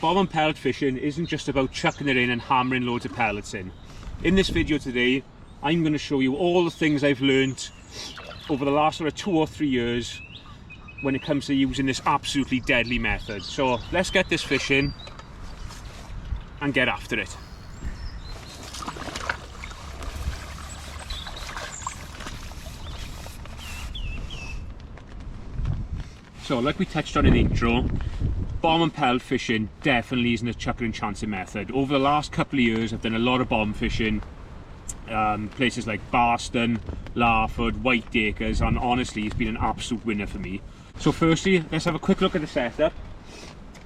Bob and pellet fishing isn't just about chucking it in and hammering loads of pellets in. In this video today, I'm going to show you all the things I've learnt over the last sort of 2 or 3 years when it comes to using this absolutely deadly method. So let's get this fishing and get after it. So like we touched on in the intro, bomb and pellet fishing definitely isn't a chucking and chancing method. Over the last couple of years I've done a lot of bomb fishing, places like Barston, Larford, Whiteacres, and honestly it's been an absolute winner for me. So firstly, let's have a quick look at the setup.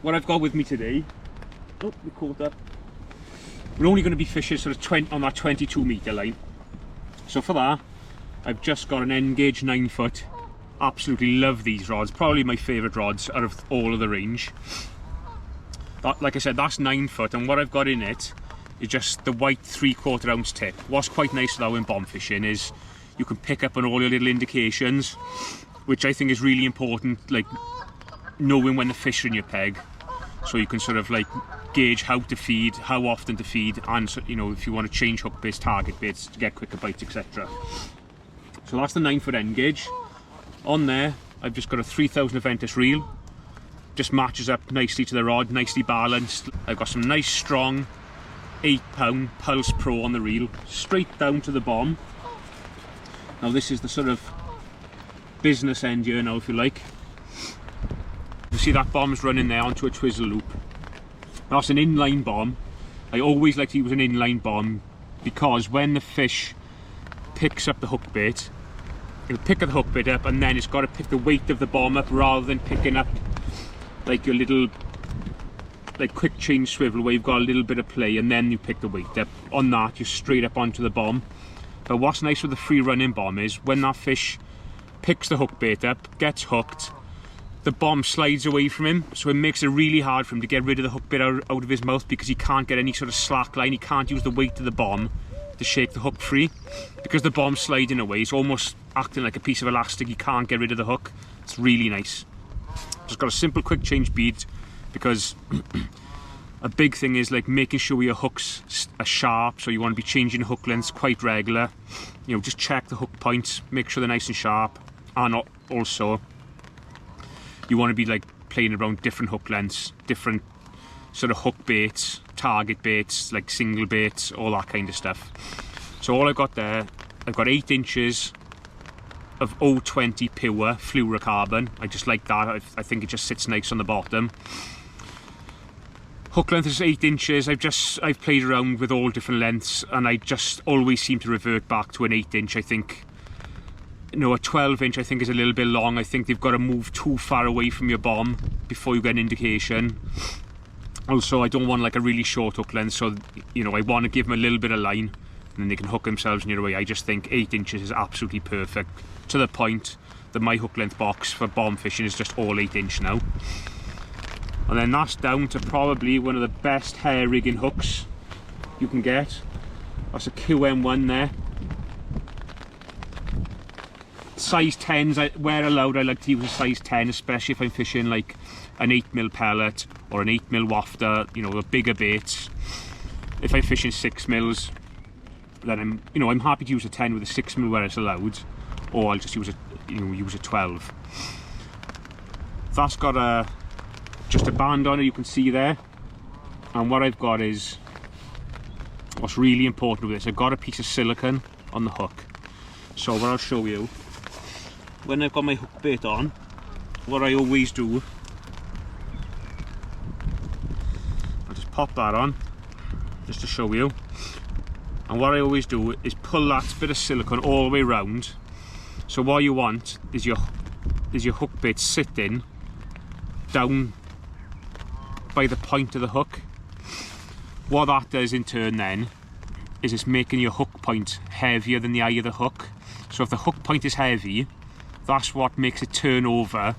What I've got with me today, oh, we caught up. We're only going to be fishing sort of on that 22 metre line. So for that, I've just got an N-gauge 9 foot. Absolutely love these rods, probably my favourite rods out of all of the range. That, like I said, that's 9 foot, and what I've got in it is just the white 3/4 ounce tip. What's quite nice though in bomb fishing is you can pick up on all your little indications, which I think is really important, like knowing when the fish are in your peg, so you can sort of like gauge how to feed, how often to feed, and you know, if you want to change hook baits, target baits to get quicker bites, etc. So that's the 9 foot end gauge. On there I've just got a 3000 Aventus reel, just matches up nicely to the rod, nicely balanced. I've got some nice strong 8 pound Pulse Pro on the reel, straight down to the bomb. Now this is the sort of business end here now, if you like. You see that bomb's running there onto a twizzle loop. That's an inline bomb. I always like to use an inline bomb because when the fish picks up the hook bait, it'll pick the hook bait up and then it's got to pick the weight of the bomb up rather than picking up like your little like quick change swivel where you've got a little bit of play and then you pick the weight up. On that you're straight up onto the bomb. But what's nice with the free running bomb is when that fish picks the hook bait up, gets hooked, the bomb slides away from him, so it makes it really hard for him to get rid of the hook bait out of his mouth because he can't get any sort of slack line, he can't use the weight of the bomb to shake the hook free. Because the bomb's sliding away, it's almost acting like a piece of elastic, you can't get rid of the hook. It's really nice. Just got a simple quick change bead because a big thing is like making sure your hooks are sharp, so you want to be changing hook lengths quite regular. You know, just check the hook points, make sure they're nice and sharp, and also you want to be like playing around different hook lengths, different sort of hook baits, target baits, like single baits, all that kind of stuff. So all I've got there, I've got 8 inches of 020 pure fluorocarbon. I just like that, I think it just sits nice on the bottom. Hook length is 8 inches. I've played around with all different lengths and I just always seem to revert back to an 8 inch. I think, you know, a 12 inch I think is a little bit long. I think they've got to move too far away from your bomb before you get an indication. Also, I don't want like a really short hook length, so you know, I want to give them a little bit of line and then they can hook themselves in your way. I just think 8 inches is absolutely perfect, to the point that my hook length box for bomb fishing is just all 8 inch now. And then that's down to probably one of the best hair rigging hooks you can get. That's a QM1 there. Size 10s, where allowed, I like to use a size 10, especially if I'm fishing like an 8mm pellet or an 8mm wafter, you know, the bigger baits. If I'm fishing 6mm, then I'm happy to use a 10 with a 6mm where it's allowed, or I'll just use a 12. That's got just a band on it, you can see there. And what I've got is, what's really important with this, I've got a piece of silicone on the hook. So what I'll show you, when I've got my hook bait on, what I always do, I'll just pop that on just to show you, and what I always do is pull that bit of silicone all the way around. So what you want is your hook bait sitting down by the point of the hook. What that does in turn then is it's making your hook point heavier than the eye of the hook. So if the hook point is heavy, that's what makes it turn over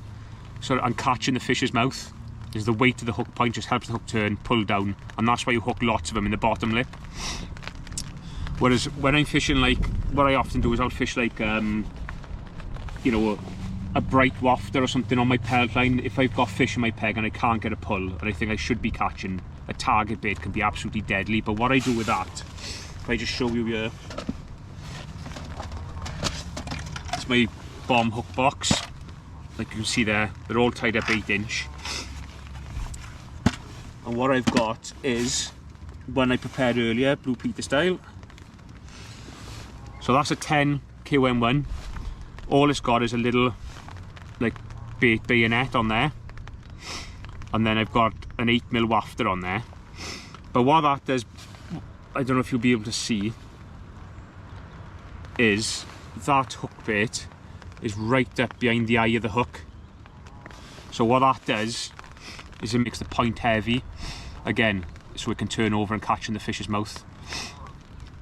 and catch in the fish's mouth. Is the weight of the hook point just helps the hook turn, pull down, and that's why you hook lots of them in the bottom lip. Whereas when I'm fishing, like what I often do is I'll fish like you know, a bright wafter or something on my pellet line, if I've got fish in my peg and I can't get a pull and I think I should be catching, a target bait can be absolutely deadly. But what I do with that, if I just show you here, it's my bomb hook box. Like you can see there, they're all tied up 8-inch. And what I've got is one I prepared earlier, Blue Peter style. So that's a 10 KM1. All it's got is a little like bait bayonet on there, and then I've got an 8mm wafter on there. But what that does, I don't know if you'll be able to see, is that hook bait is right up behind the eye of the hook. So what that does is it makes the point heavy again, so it can turn over and catch in the fish's mouth.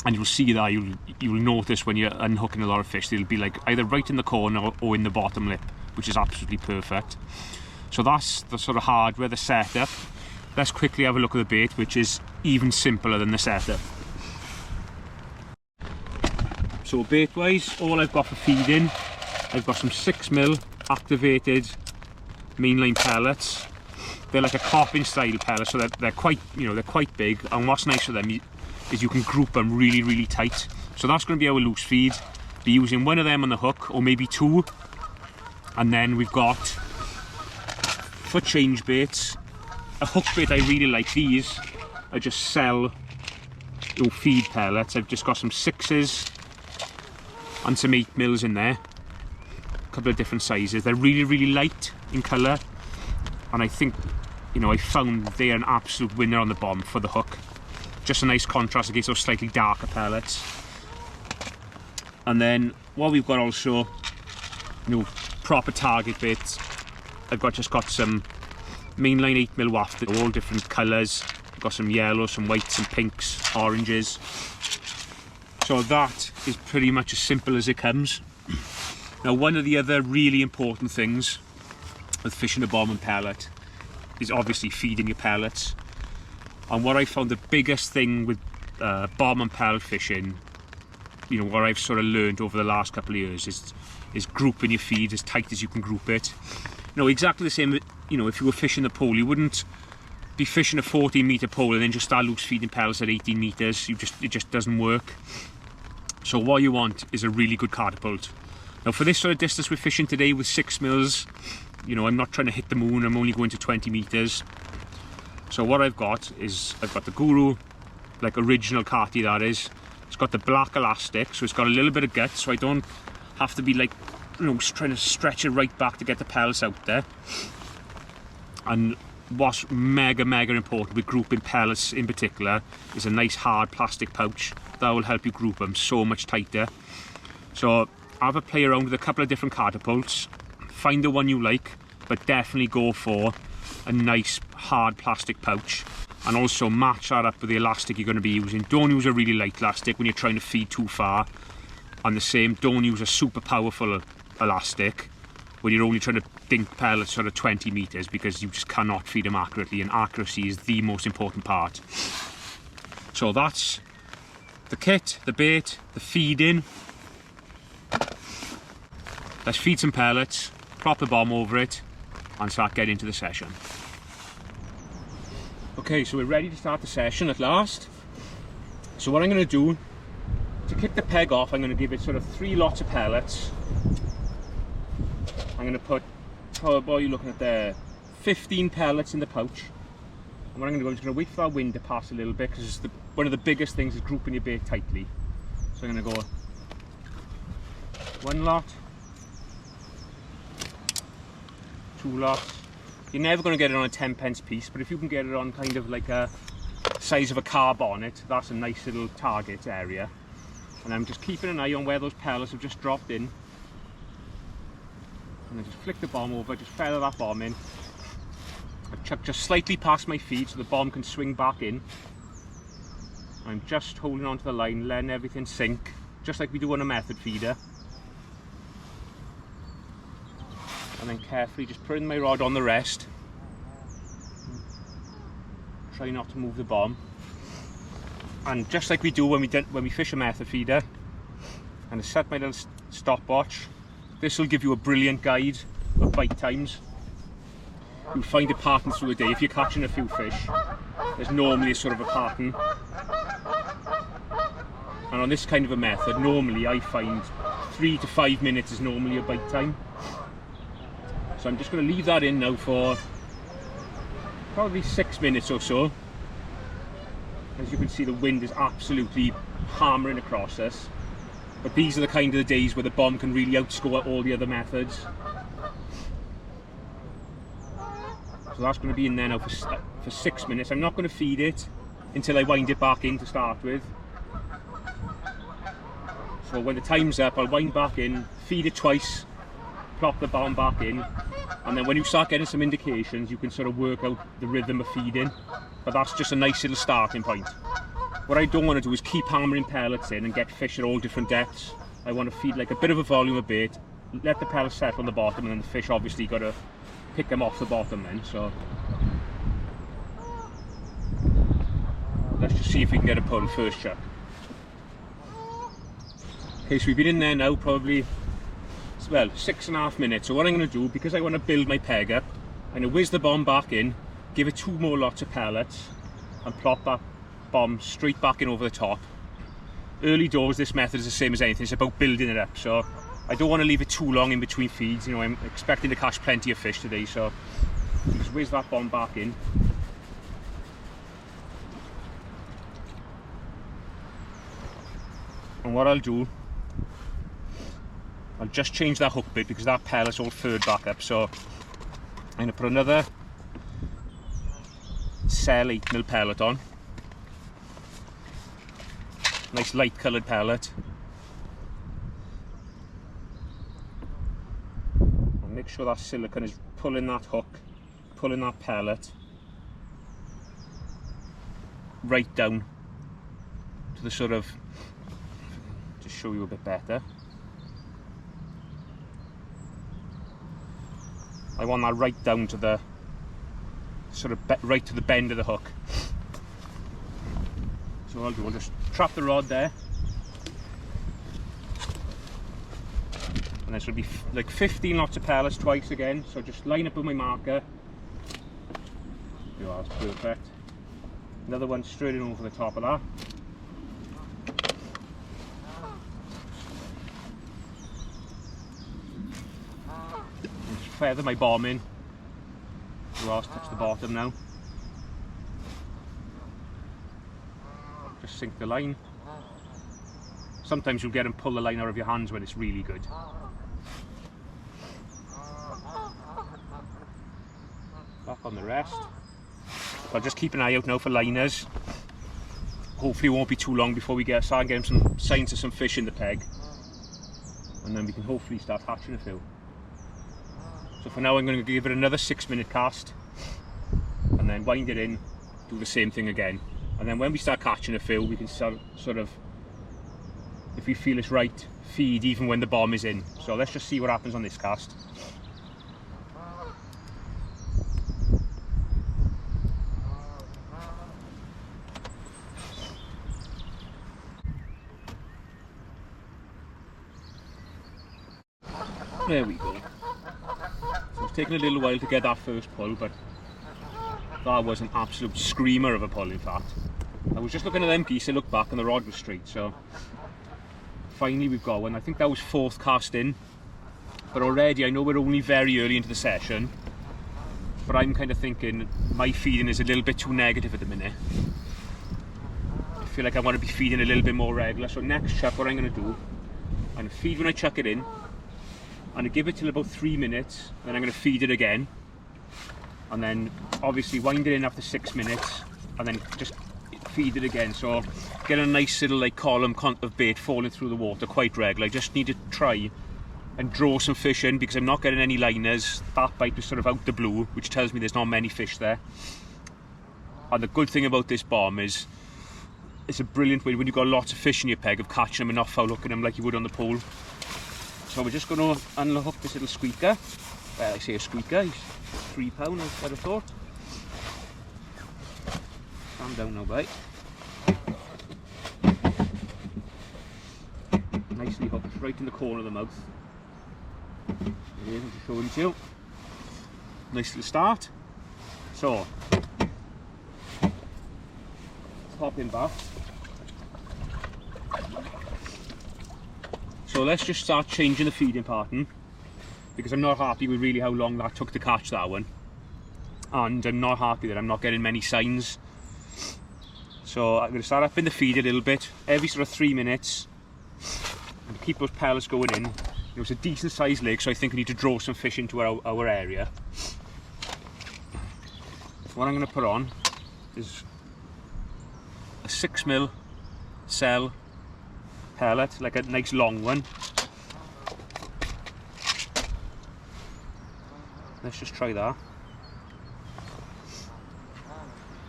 And you'll see that, you'll notice when you're unhooking a lot of fish, they'll be like either right in the corner or in the bottom lip, which is absolutely perfect. So that's the sort of hardware, the setup. Let's quickly have a look at the bait, which is even simpler than the setup. So bait wise, all I've got for feeding, I've got some 6mm activated mainline pellets. They're like a carping style pellet, so they're quite, they're quite big. And what's nice for them is you can group them really tight. So that's going to be our loose feed. Be using one of them on the hook, or maybe two. And then we've got, for change baits, a hook bait I really like. These I just sell feed pellets. I've just got some 6s and some 8mm in there. A couple of different sizes. They're really light in colour, and I think, I found they're an absolute winner on the bomb for the hook. Just a nice contrast against those slightly darker pellets. And then what we've got also, proper target baits. I've just got some mainline 8mm wafter, all different colours. I've got some yellows, some whites, some pinks, oranges. So that is pretty much as simple as it comes. Now, one of the other really important things with fishing a bomb and pellet is obviously feeding your pellets. And what I found the biggest thing with bomb and pellet fishing, what I've sort of learned over the last couple of years is grouping your feed as tight as you can group it. Exactly the same, if you were fishing the pole, you wouldn't be fishing a 14-metre pole and then just start loose feeding pellets at 18 metres. It just doesn't work. So what you want is a really good catapult. Now for this sort of distance we're fishing today with 6mm, I'm not trying to hit the moon, I'm only going to 20 metres. So what I've got is, I've got the Guru, like original carty that is. It's got the black elastic, so it's got a little bit of gut, so I don't have to be like, trying to stretch it right back to get the pellets out there. And what's mega important with grouping pellets in particular is a nice hard plastic pouch. That will help you group them so much tighter. So have a play around with a couple of different catapults, find the one you like, but definitely go for a nice hard plastic pouch, and also match that up with the elastic you're going to be using. Don't use a really light elastic when you're trying to feed too far, and the same, don't use a super powerful elastic when you're only trying to dink pellets sort of 20 metres, because you just cannot feed them accurately, and accuracy is the most important part. So that's the kit, the bait, the feeding. Let's feed some pellets, prop the bomb over it, and start getting into the session. Okay, so we're ready to start the session at last. So what I'm going to do, to kick the peg off, I'm going to give it sort of 3 lots of pellets. I'm going to put, what are you looking at there, 15 pellets in the pouch. And what I'm going to do, I'm just going to wait for that wind to pass a little bit, because one of the biggest things is grouping your bait tightly. So I'm going to go 1 lot, 2 lots. You're never going to get it on a 10p piece, but if you can get it on kind of like a size of a car bonnet, that's a nice little target area. And I'm just keeping an eye on where those pellets have just dropped in. And I just flick the bomb over, just feather that bomb in. I've chucked just slightly past my feet so the bomb can swing back in. I'm just holding onto the line, letting everything sink, just like we do on a method feeder. And then carefully just putting my rod on the rest. Try not to move the bomb. And just like we do when we fish a method feeder, I'm going to set my little stopwatch. this will give you a brilliant guide of bite times. You'll find a pattern through the day. If you're catching a few fish, there's normally a sort of a pattern. And on this kind of a method, normally I find 3 to 5 minutes is normally a bite time. So I'm just going to leave that in now for probably 6 minutes or so. As you can see, the wind is absolutely hammering across us. But these are the kind of the days where the bomb can really outscore all the other methods. So that's going to be in there now for 6 minutes. I'm not going to feed it until I wind it back in to start with. So when the time's up, I'll wind back in, feed it twice, plop the bomb back in, and then when you start getting some indications, you can sort of work out the rhythm of feeding. But that's just a nice little starting point. What I don't want to do is keep hammering pellets in and get fish at all different depths. I want to feed like a bit of a volume of bait, let the pellets settle on the bottom, and then the fish obviously got to pick them off the bottom then. So let's just see if we can get a pull first chuck. Okay, so we've been in there now probably, well, 6.5 minutes. So what I'm going to do, because I want to build my peg up, I'm going to whiz the bomb back in, give it 2 more lots of pellets, and plop that bomb straight back in over the top. Early doors, this method is the same as anything. It's about building it up. So I don't want to leave it too long in between feeds. You know, I'm expecting to catch plenty of fish today, so just whiz that bomb back in. And what I'll do, I'll just change that hook bit because that pellet's all furred back up. So I'm going to put another Cell 8mm pellet on. Nice light coloured pellet. And make sure that silicone is pulling that hook, pulling that pellet right down to the sort of, to show you a bit better. I want that right down to the sort of right to the bend of the hook. So what I'll do, I'll just trap the rod there, and this will be like 15 lots of pellets twice again. So just line up with my marker. Yeah, that's perfect. Another one straight in over the top of that. Feather my bomb in. Ross touch the bottom now. Just sink the line. Sometimes you'll get and pull the line out of your hands when it's really good. Back on the rest. I'll just keep an eye out now for liners. Hopefully it won't be too long before we start getting some signs of some fish in the peg, and then we can hopefully start hatching a few. So for now I'm going to give it another 6-minute cast, and then wind it in, do the same thing again. And then when we start catching a few, we can sort of, if we feel it's right, feed even when the bomb is in. So let's just see what happens on this cast. There we go. So it's taken a little while to get that first pull, but that was an absolute screamer of a pull. In fact, I was just looking at them geese, I looked back and the rod was straight, so finally we've got one. I think that was 4th cast in, but already I know we're only very early into the session, but I'm kind of thinking my feeding is a little bit too negative at the minute. I feel like I want to be feeding a little bit more regular. So next chuck, what I'm going to do, I'm going to feed when I chuck it in, and I give it till about 3 minutes, then I'm going to feed it again, and then obviously wind it in after 6 minutes, and then just feed it again. So get a nice little like column of bait falling through the water quite regular. I just need to try and draw some fish in because I'm not getting any liners. That bite was sort of out the blue, which tells me there's not many fish there. And the good thing about this bomb is it's a brilliant way when you've got lots of fish in your peg of catching them and not foul hooking them like you would on the pole. So we're just going to unhook this little squeaker. Well, I say a squeaker, he's £3 I'd have thought. Calm down now, bite. Nicely hooked right in the corner of the mouth. There it is, I'm just showing it to you. Nice little start. So, let's hop in back. So let's just start changing the feeding pattern, because I'm not happy with really how long that took to catch that one, and I'm not happy that I'm not getting many signs. So I'm going to start up in the feed a little bit, every sort of 3 minutes, and keep those pellets going in. It's a decent sized lake, so I think we need to draw some fish into our area. What I'm going to put on is a 6mm cell pellet, like a nice long one. Let's just try that.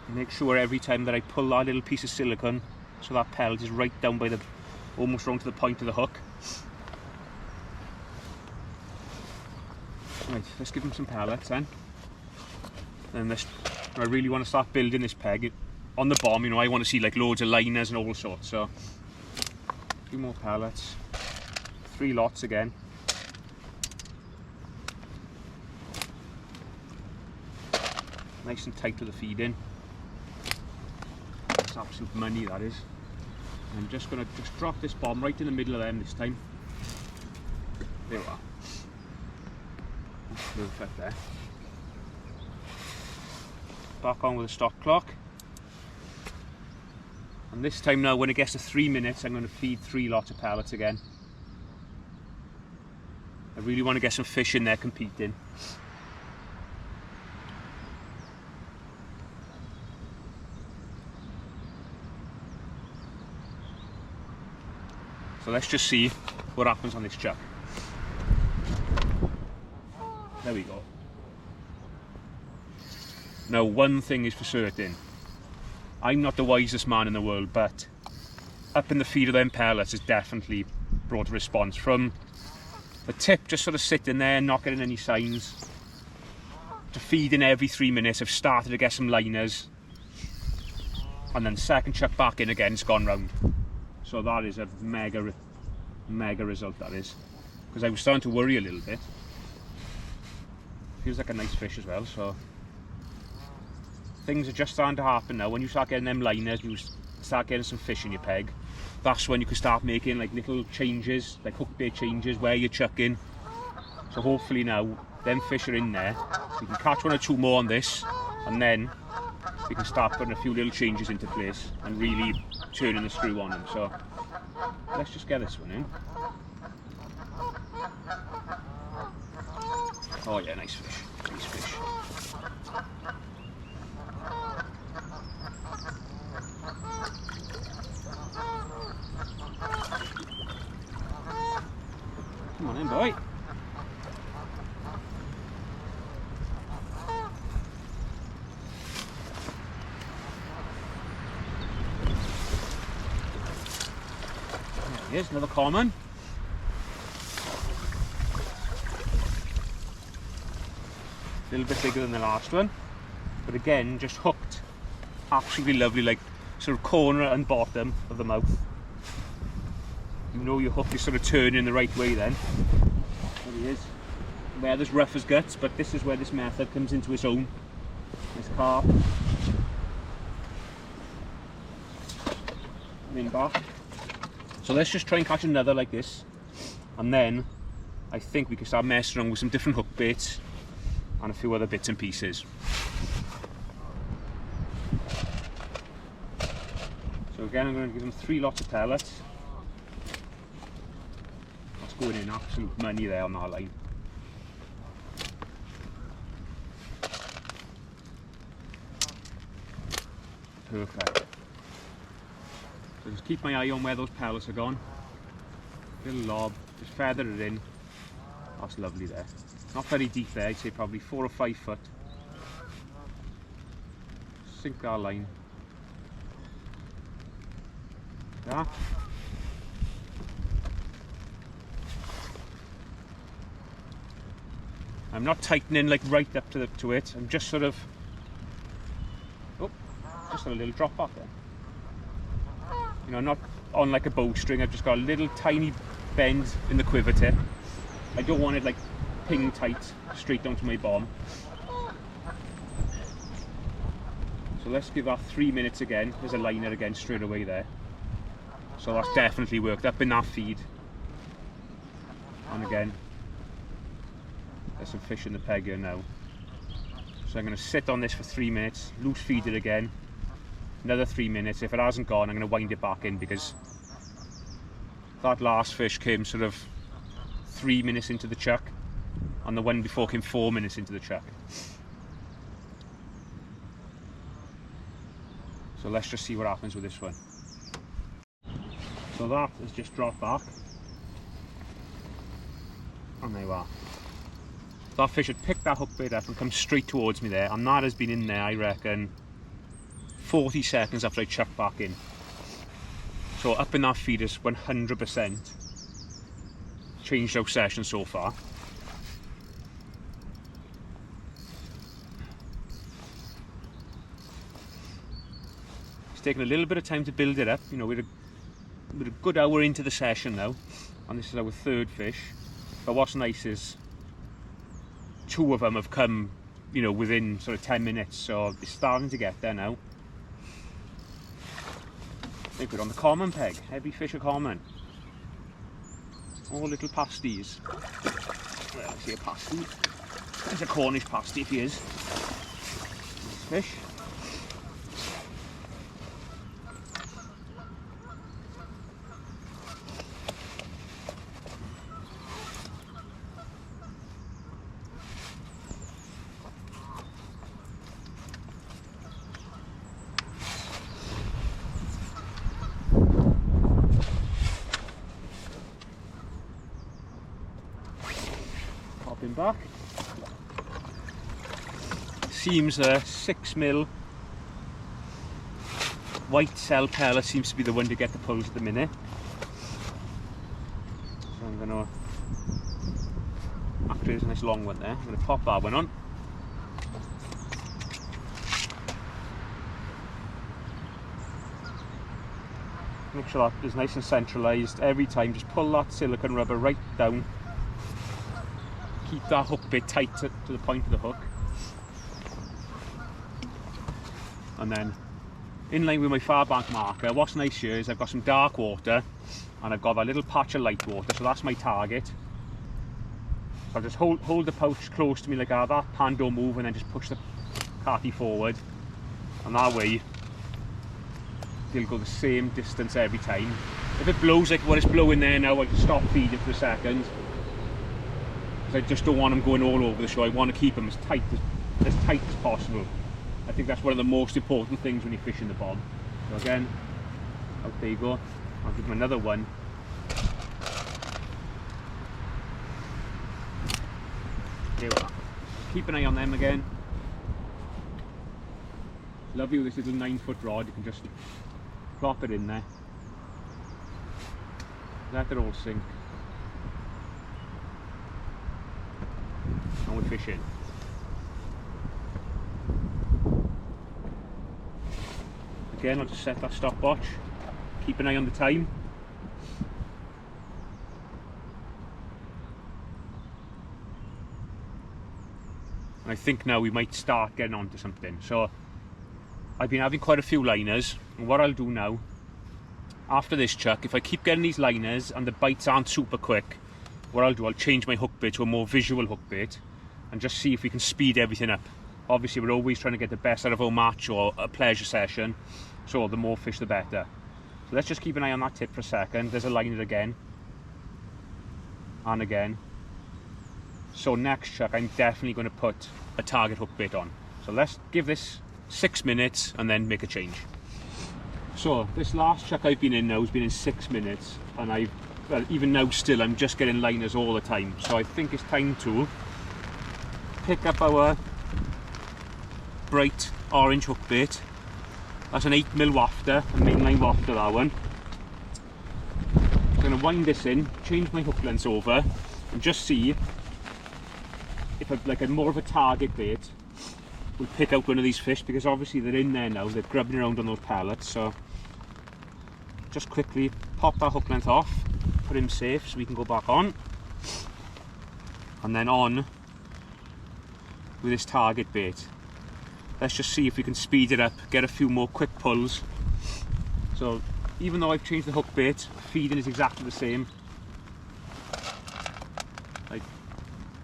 Make sure every time that I pull that little piece of silicone, so that pellet is right down by the, almost round to the point of the hook. Right, let's give them some pellets then. Then this, I really want to start building this peg. On the bomb, you know, I want to see like loads of liners and all sorts, so a few more pellets, 3 lots again. Nice and tight to the feeding. That's absolute money, that is. I'm just going to drop this bomb right in the middle of them this time. There we are. That's perfect there. Back on with the stock clock. And this time now, when it gets to 3 minutes, I'm going to feed 3 lots of pellets again. I really want to get some fish in there competing. So let's just see what happens on this chuck. There we go. Now, one thing is for certain. I'm not the wisest man in the world, but up in the feed of them pellets has definitely brought a response. From the tip just sort of sitting there, not getting any signs, to feeding every 3 minutes, I've started to get some liners. And then second chuck back in again, it's gone round. So that is a mega result, that is. Because I was starting to worry a little bit. Feels like a nice fish as well, so. Things are just starting to happen now. When you start getting them liners, you start getting some fish in your peg. That's when you can start making like little changes, like hook bait changes, where you're chucking. So hopefully now, them fish are in there. You can catch 1 or 2 more on this, and then we can start putting a few little changes into place and really turning the screw on them. So let's just get this one in. Oh yeah, nice fish, nice fish. Come on in, boy. There he is, another common. A little bit bigger than the last one, but again, just hooked. Absolutely lovely, like sort of corner and bottom of the mouth. You know your hook is sort of turning the right way then. There he is. Weather's rough as guts, but this is where this method comes into its own. This carp. And then back. So let's just try and catch another like this. And then I think we can start messing around with some different hook baits and a few other bits and pieces. So again, I'm going to give them 3 lots of pellets. That's going in absolute money there on that line. Perfect. So just keep my eye on where those pellets are gone. Little lob, just feather it in. That's lovely there. Not very deep there, I'd say probably 4 or 5 foot. Sink our line. That. I'm not tightening like right up to it. I'm just sort of, oh, just a little drop back there. You know, not on like a bowstring. I've just got a little tiny bend in the quiver tip. I don't want it like ping tight straight down to my bomb. So let's give that 3 minutes again. There's a liner again straight away there. So that's definitely worked up in that feed. And again, there's some fish in the peg here now. So I'm going to sit on this for 3 minutes, loose feed it again, another 3 minutes. If it hasn't gone, I'm going to wind it back in, because that last fish came sort of 3 minutes into the chuck, and the one before came 4 minutes into the chuck. So let's just see what happens with this one. So that has just dropped back. And there you are. That fish had picked that hook bait up and come straight towards me there, and that has been in there, I reckon, 40 seconds after I chucked back in. So up in that feed is 100% changed our session so far. It's taken a little bit of time to build it up. You know, we're a good hour into the session now, and this is our third fish. But what's nice is 2 of them have come, you know, within sort of 10 minutes, so it's starting to get there now. They put on the common peg, heavy fish are common. All little pasties. Well, I see a pasty. It's a Cornish pasty if he is. Fish. Back. Seems a 6mm white cell pellet seems to be the one to get the pulls at the minute. So I'm going to, actually there's a nice long one there, I'm going to pop that one on. Make sure that is nice and centralised. Every time just pull that silicone rubber right down. Keep that hook bit tight to the point of the hook, and then in line with my far bank marker, what's nice here is I've got some dark water and I've got that little patch of light water, so that's my target. So I'll just hold the pouch close to me like that pan don't move, and then just push the carty forward, and that way they'll go the same distance every time. If it blows like what it's blowing there now, I'll just stop feeding for a second. I just don't want them going all over the show. I want to keep them as tight as possible. I think that's one of the most important things when you're fishing the bob. So again, out there you go. I'll give them another one. There we are. Keep an eye on them again. Lovely with this little 9-foot rod. You can just plop it in there. Let it all sink. And we're fishing. Again, I'll just set that stopwatch. Keep an eye on the time. And I think now we might start getting onto something. So I've been having quite a few liners, and what I'll do now, after this chuck, if I keep getting these liners and the bites aren't super quick, what I'll do, I'll change my hook bait to a more visual hook bait and just see if we can speed everything up. Obviously we're always trying to get the best out of our match or a pleasure session, so the more fish the better. So let's just keep an eye on that tip for a second. There's a liner again and again. So next chuck I'm definitely going to put a target hook bait on. So let's give this 6 minutes and then make a change. So this last chuck I've been in now has been in 6 minutes, and well, even now still I'm just getting liners all the time. So I think it's time to pick up our bright orange hook bait. That's an 8mm wafter, a mainline wafter, that one. I'm going to wind this in, change my hook length over, and just see if like a more of a target bait will pick out one of these fish, because obviously they're in there now, they're grubbing around on those pellets. So just quickly pop that hook length off, put him safe so we can go back on, and then on with this target bait. Let's just see if we can speed it up, get a few more quick pulls. So even though I've changed the hook bait, feeding is exactly the same. Like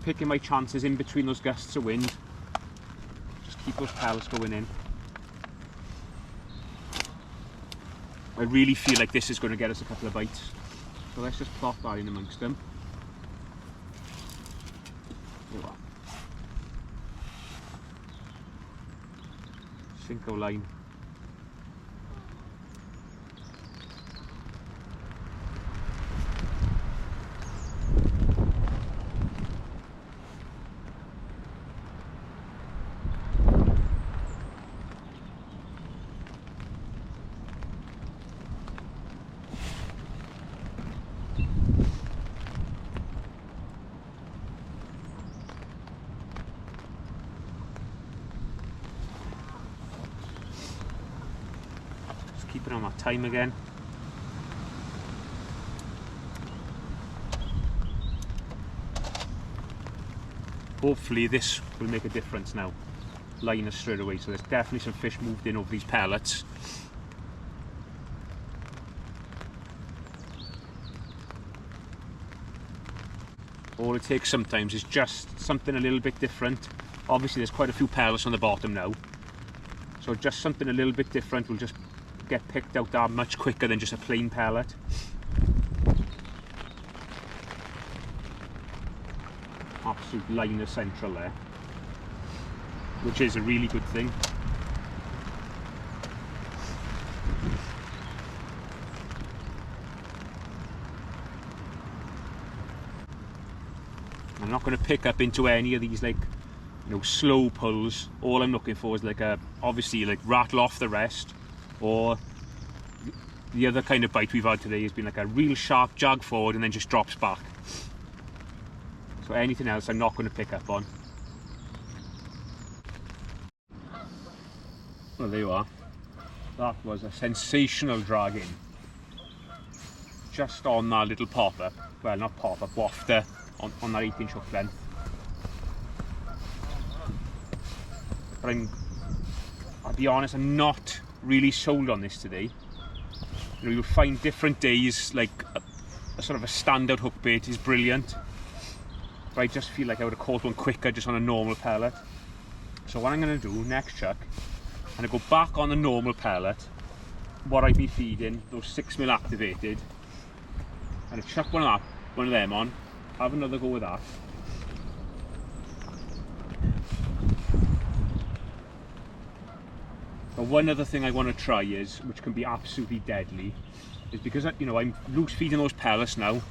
picking my chances in between those gusts of wind. Just keep those pellets going in. I really feel like this is going to get us a couple of bites. So let's just plop that in amongst them. There you are. Sinko line. Keeping on my time again. Hopefully this will make a difference now. Line us straight away, so there's definitely some fish moved in over these pellets. All it takes sometimes is just something a little bit different. Obviously there's quite a few pellets on the bottom now, so just something a little bit different will just get picked out that much quicker than just a plain pellet. Absolute liner central there, which is a really good thing. I'm not going to pick up into any of these, like, you know, slow pulls. All I'm looking for is like a, obviously, like rattle off the rest, or the other kind of bite we've had today has been like a real sharp jag forward and then just drops back. So anything else I'm not going to pick up on. Well, there you are. That was a sensational drag in. Just on that little pop-up, well, not pop-up, wafter on that 8-inch hook length. But I'll be honest, I'm not really sold on this today. You know, you'll find different days, like a sort of a standard hook bait is brilliant, but I just feel like I would have caught one quicker just on a normal pellet. So what I'm going to do next chuck, I'm going to go back on the normal pellet, what I've been feeding, those 6mm activated. I'm going to chuck one of them on, have another go with that. But one other thing I want to try is, which can be absolutely deadly, is because, you know, I'm loose feeding those pellets now.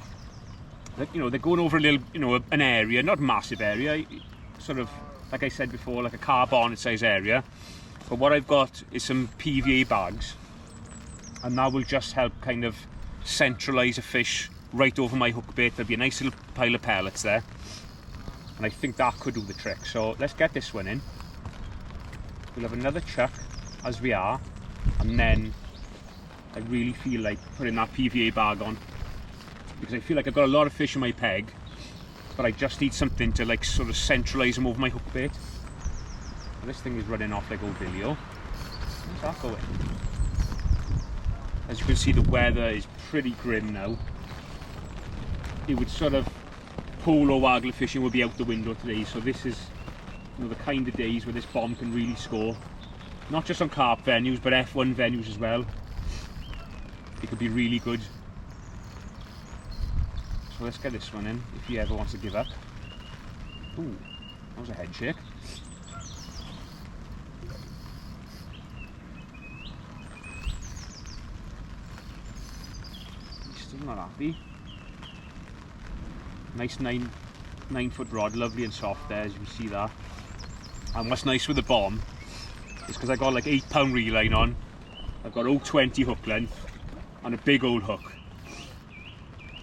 That, you know, they're going over a little, you know, an area, not a massive area, sort of like I said before, like a car bonnet size area. But what I've got is some PVA bags, and that will just help kind of centralise a fish right over my hook bait. There'll be a nice little pile of pellets there, and I think that could do the trick. So let's get this one in. We'll have another chuck as we are, and then I really feel like putting that PVA bag on, because I feel like I've got a lot of fish in my peg, but I just need something to like sort of centralise them over my hook bait. And this thing is running off like old Billy-O. Where's that going? As you can see, the weather is pretty grim now. It would sort of, polo waggler fishing would be out the window today, so this is, you know, the kind of days where this bomb can really score. Not just on carp venues, but F1 venues as well. It could be really good. So let's get this one in, if he ever wants to give up. Ooh, that was a head shake. He's still not happy. Nice 9-foot rod, lovely and soft there, as you can see that. And what's nice with the bomb is because I got like 8-pound reel line on, I've got 0.20 hook length and a big old hook.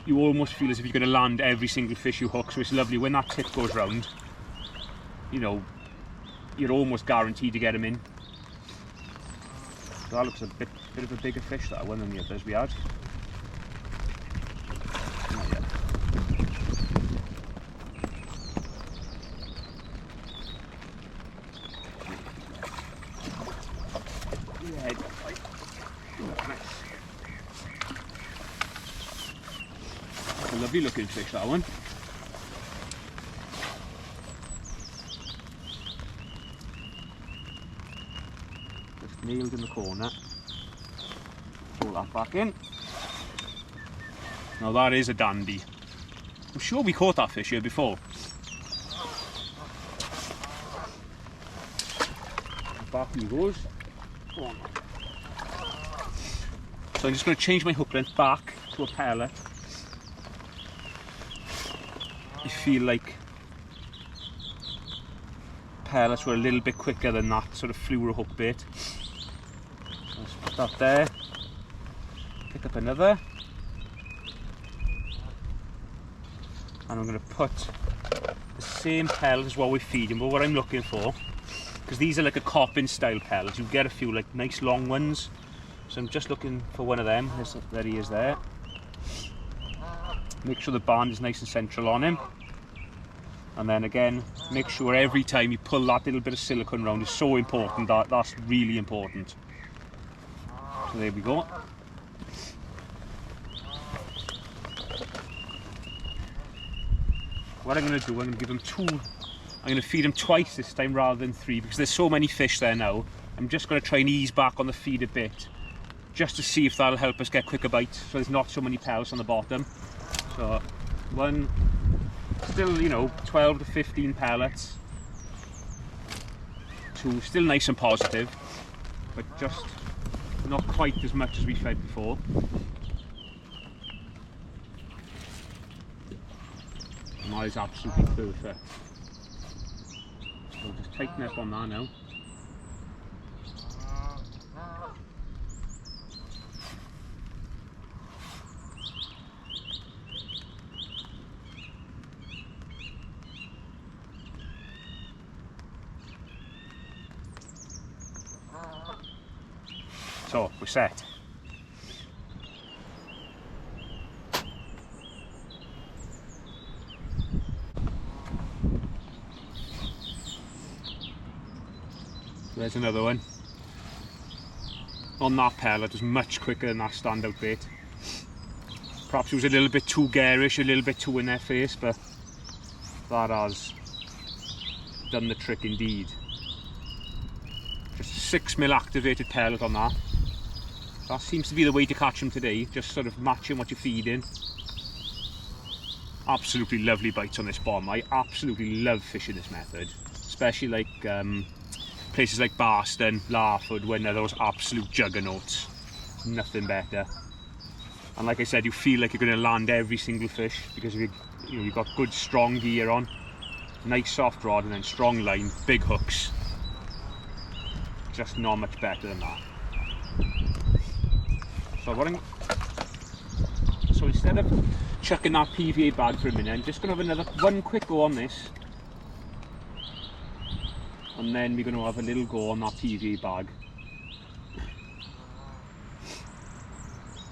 You almost feel as if you're going to land every single fish you hook, so it's lovely when that tip goes round. You know, you're almost guaranteed to get them in. So that looks a bit of a bigger fish, that one, than the others we had. Not yet. Yeah, nice. That's a lovely looking fish, that one. Just nailed in the corner. Pull that back in. Now that is a dandy. I'm sure we caught that fish here before. Back he goes. Go on. So I'm just going to change my hook length back to a pellet. I feel like pellets were a little bit quicker than that sort of fluoro hook bait. So let's put that there. Pick up another. And I'm going to put the same pellet as what we're feeding, but what I'm looking for, because these are like a copping style pellet, you get a few like nice long ones, so I'm just looking for one of them. There he is there. Make sure the band is nice and central on him, and then again make sure every time you pull that little bit of silicone round is so important. That's really important. So there we go. What I'm going to do, I'm going to give them two. I'm going to feed them twice this time rather than 3, because there's so many fish there now. I'm just going to try and ease back on the feed a bit, just to see if that'll help us get quicker bites, so there's not so many pellets on the bottom. So one, still, you know, 12 to 15 pellets. 2, still nice and positive, but just not quite as much as we fed before. And that is absolutely perfect. So just tighten up on that now. So we're set. There's another one. On that pellet, it was much quicker than that standout bait. Perhaps it was a little bit too garish, a little bit too in their face, but that has done the trick indeed. Just a 6mm activated pellet on that. That seems to be the way to catch them today, just sort of matching what you're feeding. Absolutely lovely bites on this bomb. I absolutely love fishing this method, especially like places like Barston, Larford, when they're those absolute juggernauts. Nothing better. And like I said, you feel like you're going to land every single fish, because you've got good strong gear on, nice soft rod, and then strong line, big hooks. Just not much better than that. So instead of chucking that PVA bag for a minute, I'm just going to have one quick go on this, and then we're going to have a little go on that PVA bag.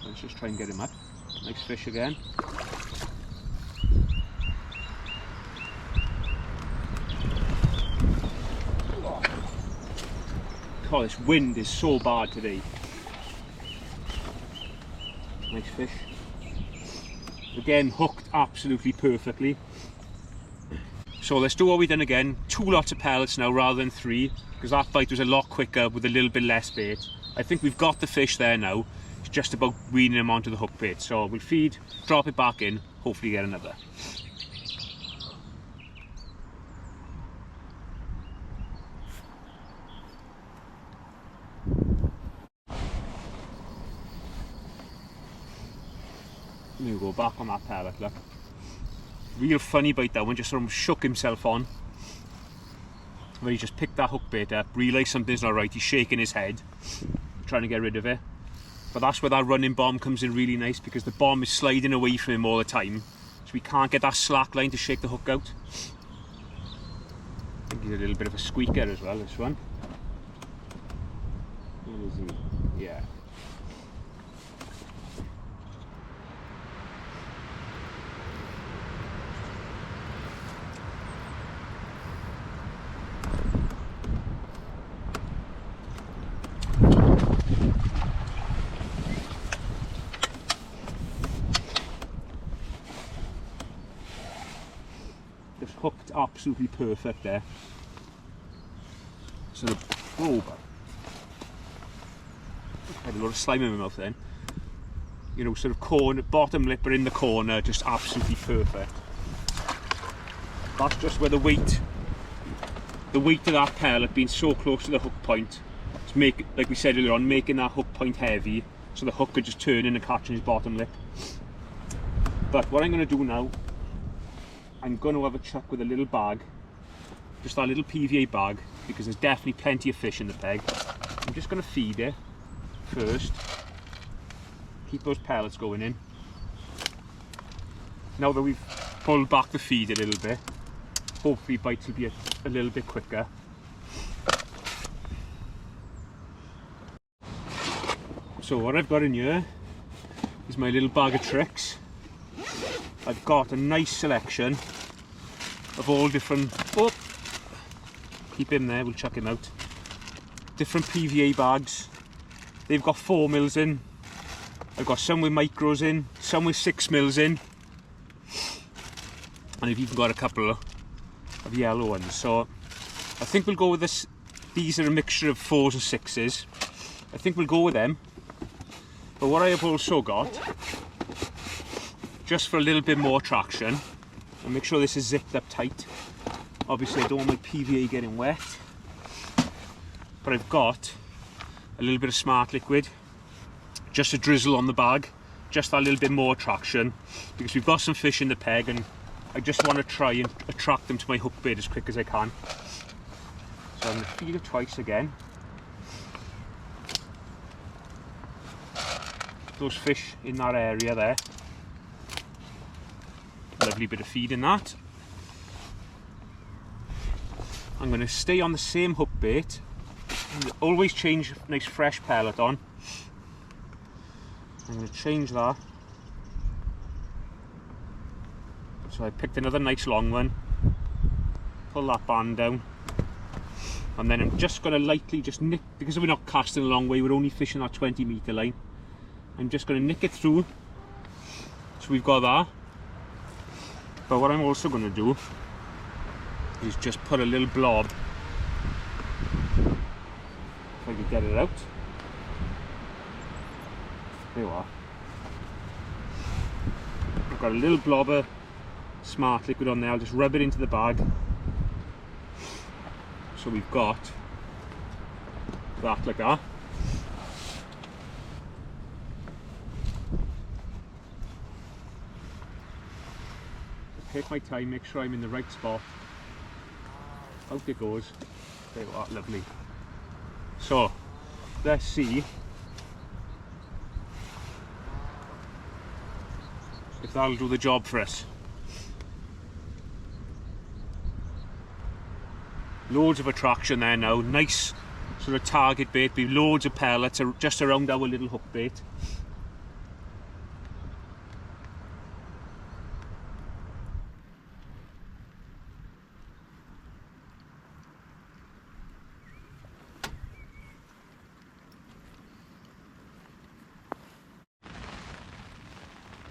Let's just try and get him up. Nice fish again. Oh, this wind is so bad today. Nice fish. Again, hooked absolutely perfectly. So let's do what we've done again. 2 lots of pellets now rather than 3, because that bite was a lot quicker with a little bit less bait. I think we've got the fish there now. It's just about weaning them onto the hook bait. So we'll feed, drop it back in, hopefully get another. We'll go back on that pellet, look. Real funny bite that one, just sort of shook himself on. Where he just picked that hook bait up, realised something's not right, he's shaking his head, trying to get rid of it. But that's where that running bomb comes in really nice, because the bomb is sliding away from him all the time, so we can't get that slack line to shake the hook out. I think he's a little bit of a squeaker as well, this one. Where is he? Yeah. absolutely perfect there. So the, oh, I had a lot of slime in my mouth then. You know, sort of corner, bottom lip are in the corner, just absolutely perfect. That's just where the weight of that pellet being so close to the hook point, to make, like we said earlier on, making that hook point heavy, so the hook could just turn in and catch in his bottom lip. But what I'm going to do now, I'm going to have a chuck with a little bag, just that little PVA bag, because there's definitely plenty of fish in the peg. I'm just going to feed it first, keep those pellets going in. Now that we've pulled back the feed a little bit, hopefully bites will be a little bit quicker. So what I've got in here is my little bag of tricks. I've got a nice selection of all different, oh, keep him there, we'll chuck him out. Different PVA bags. They've got 4 mils in. I've got some with micros in, some with 6 mils in. And I've even got a couple of yellow ones. So I think we'll go with this. These are a mixture of 4s and 6s. I think we'll go with them. But what I have also got, just for a little bit more traction, and make sure this is zipped up tight. Obviously I don't want my PVA getting wet. But I've got a little bit of smart liquid, just a drizzle on the bag, just that little bit more traction, because we've got some fish in the peg and I just want to try and attract them to my hook bait as quick as I can. So I'm going to feed it twice again. Those fish in that area there. Lovely bit of feed in that. I'm going to stay on the same hook bait. And always change nice fresh pellet on. I'm going to change that. So I picked another nice long one, pull that band down, and then I'm just going to lightly just nick, because we're not casting a long way, we're only fishing that 20-metre line. I'm just going to nick it through, so we've got that. But what I'm also going to do is just put a little blob, if I can get it out. There you are. I've got a little blob of smart liquid on there. I'll just rub it into the bag. So we've got that like that. Take my time, make sure I'm in the right spot. Out it goes. There you are, lovely. So let's see if that'll do the job for us. Loads of attraction there now, nice sort of target bait, with loads of pellets just around our little hook bait.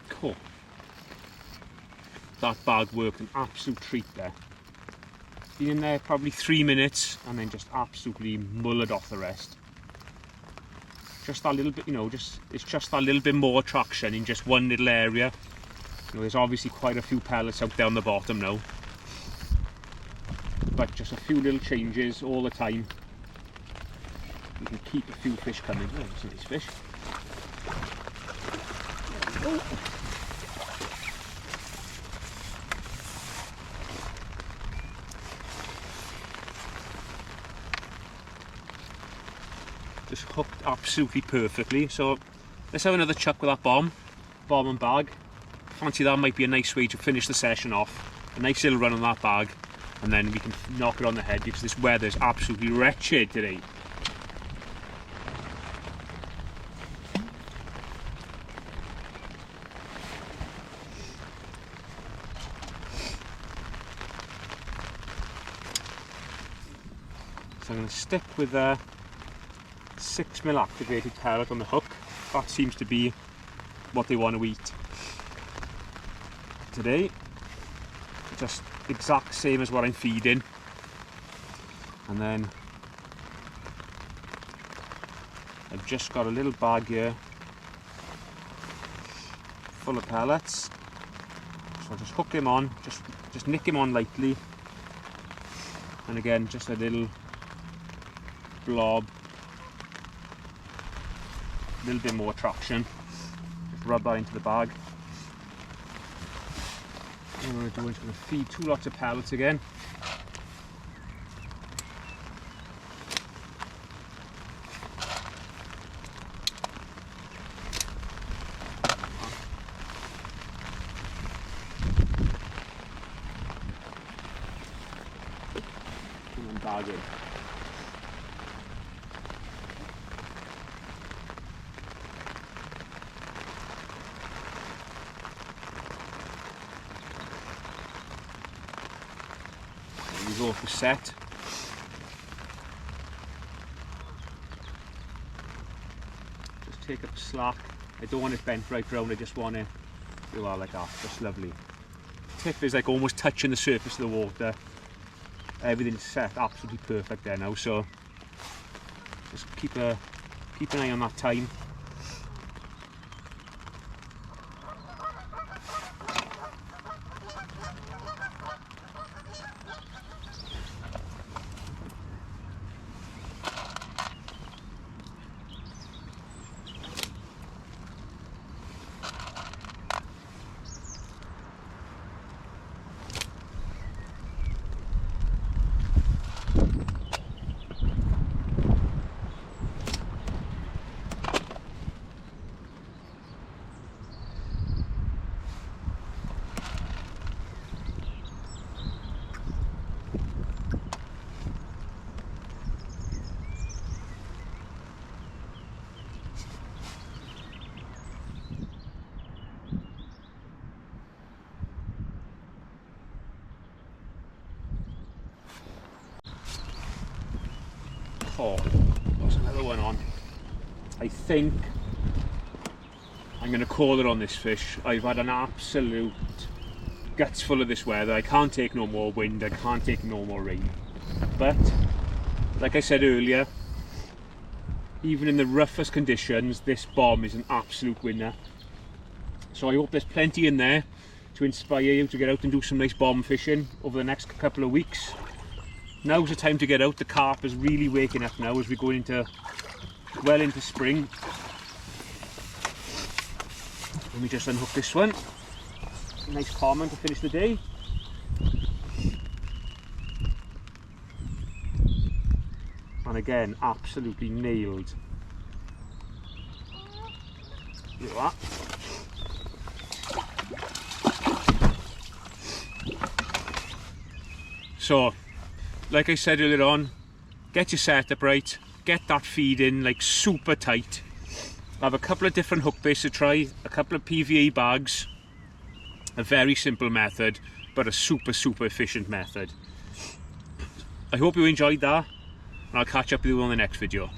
Cool. That bag worked an absolute treat there. Been in there probably 3 minutes and then just absolutely mullered off the rest. Just that little bit, you know, it's just that little bit more traction in just one little area. You know, there's obviously quite a few pellets out there on the bottom now, but just a few little changes all the time. You can keep a few fish coming. Oh, there's these fish. Oh. Just hooked absolutely perfectly. So let's have another chuck with that bomb and bag. Fancy that might be a nice way to finish the session off. A nice little run on that bag, and then we can knock it on the head, because this weather is absolutely wretched today. So I'm going to stick with a 6mm activated pellet on the hook. That seems to be what they want to eat today. Just exact same as what I'm feeding. And then I've just got a little bag here full of pellets. So I'll just hook him on, just nick him on lightly. And again, just a little blob, a little bit more traction. Just rub that into the bag. What I'm going to do is going to feed 2 lots of pellets again. And then bag in. Go for set. Just take up slack. I don't want it bent right round, I just want it do that like that, just lovely. Tip is like almost touching the surface of the water. Everything's set absolutely perfect there now, so just keep an eye on that time. Oh, there's another one on. I think I'm going to call it on this fish. I've had an absolute guts full of this weather. I can't take no more wind, I can't take no more rain. But, like I said earlier, even in the roughest conditions, this bomb is an absolute winner. So I hope there's plenty in there to inspire you to get out and do some nice bomb fishing over the next couple of weeks. Now's the time to get out. The carp is really waking up now as we go well into spring. Let me just unhook this one. Nice common to finish the day. And again, absolutely nailed. Look at that. So, like I said earlier on, get your setup right, get that feed in like super tight. I have a couple of different hook baits to try, a couple of PVA bags. A very simple method, but a super efficient method. I hope you enjoyed that, and I'll catch up with you on the next video.